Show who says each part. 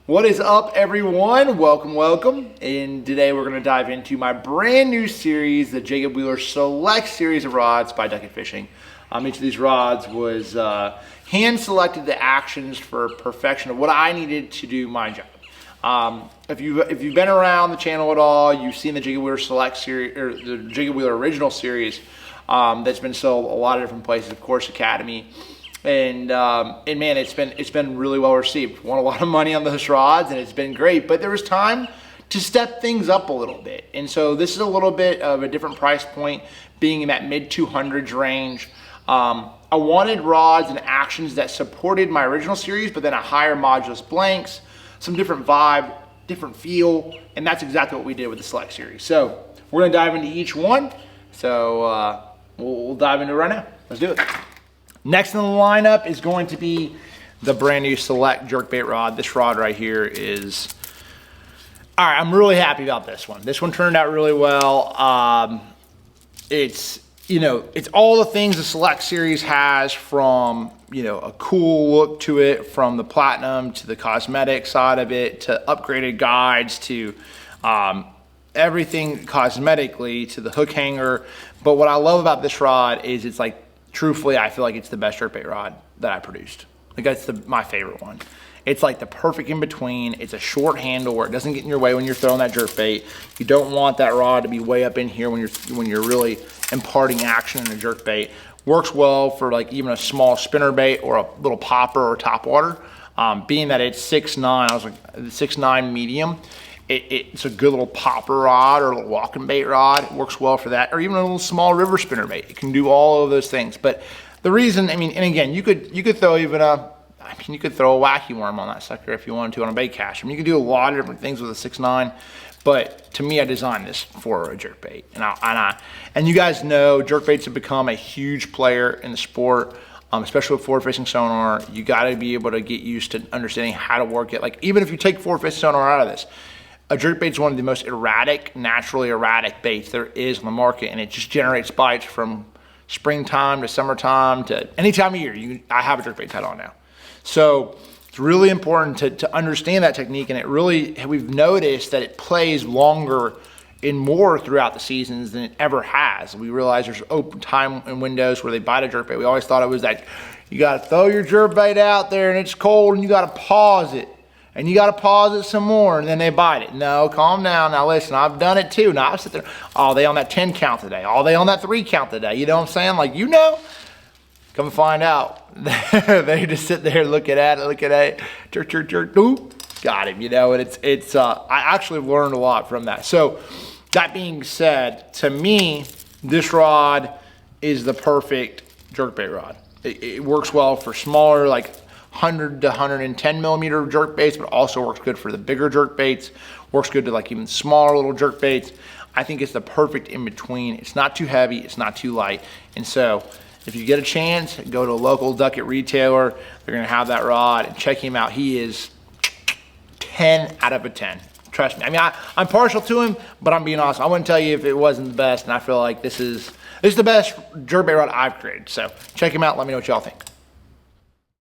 Speaker 1: What is up, everyone? Welcome. And today we're going to dive into my brand new series, the Jacob Wheeler Select series of rods by Duck Fishing. Each of these rods was hand selected the actions for perfection of what I needed to do my job. If you've been around the channel at all, you've seen the Jacob Wheeler Select series or the Jacob Wheeler Original series that's been sold a lot of different places, of course, Academy. And man, it's been really well received. Won a lot of money on those rods, and it's been great. But there was time to step things up a little bit, and so this is a little bit of a different price point, being in that mid 200s range. I wanted rods and actions that supported my original series, but then a higher modulus blanks, some different vibe, different feel, and that's exactly what we did with the Select series. So we're gonna dive into each one. So we'll dive into it right now. Let's do it. Next in the lineup is going to be the brand new Select jerkbait rod. This rod right here is, all right, I'm really happy about this one. This one turned out really well. It's all the things the Select series has, from, a cool look to it, from the platinum to the cosmetic side of it, to upgraded guides, to everything cosmetically, to the hook hanger. But what I love about this rod is it's like, truthfully, I feel like it's the best jerkbait rod that I produced. Like, that's my favorite one. It's like the perfect in between. It's a short handle where it doesn't get in your way when you're throwing that jerkbait. You don't want that rod to be way up in here when you're really imparting action in a jerkbait. Works well for like even a small spinner bait or a little popper or topwater. Being that it's 6'9", I was like 6'9" medium. It's a good little popper rod or a little walking bait rod. It works well for that, or even a little small river spinner bait. It can do all of those things. But the reason, and again, you could throw even you could throw a wacky worm on that sucker if you wanted to on a bait cache. You can do a lot of different things with a 6'9", but to me, I designed this for a jerkbait. And you guys know jerkbaits have become a huge player in the sport. Especially with forward facing sonar. You got to be able to get used to understanding how to work it. Like, even if you take forward facing sonar out of this, a jerkbait is one of the most naturally erratic baits there is on the market, and it just generates bites from springtime to summertime to any time of year. I have a jerkbait tied on now. So it's really important to understand that technique, and we've noticed that it plays longer and more throughout the seasons than it ever has. We realize there's open time and windows where they bite a jerkbait. We always thought it was that you got to throw your jerkbait out there and it's cold and you got to pause it. And you got to pause it some more, and then they bite it. No, calm down. Now listen, I've done it too. Now I sit there, oh, they on that 10 count today. Oh, they on that 3 count today. You know what I'm saying? Like, come find out. They just sit there looking at it, jerk, ooh, got him, and I actually learned a lot from that. So that being said, to me, this rod is the perfect jerkbait rod. It works well for smaller, like 100 to 110 millimeter jerk baits, but also works good for the bigger jerk baits. Works good to like even smaller little jerk baits. I think it's the perfect in between. It's not too heavy, it's not too light. And so if you get a chance, go to a local Ducket retailer. They're gonna have that rod, and check him out. He is 10 out of a 10. Trust me. I'm partial to him, but I'm being honest. I wouldn't tell you if it wasn't the best, and I feel like this is the best jerkbait rod I've created. So check him out. Let me know what y'all think.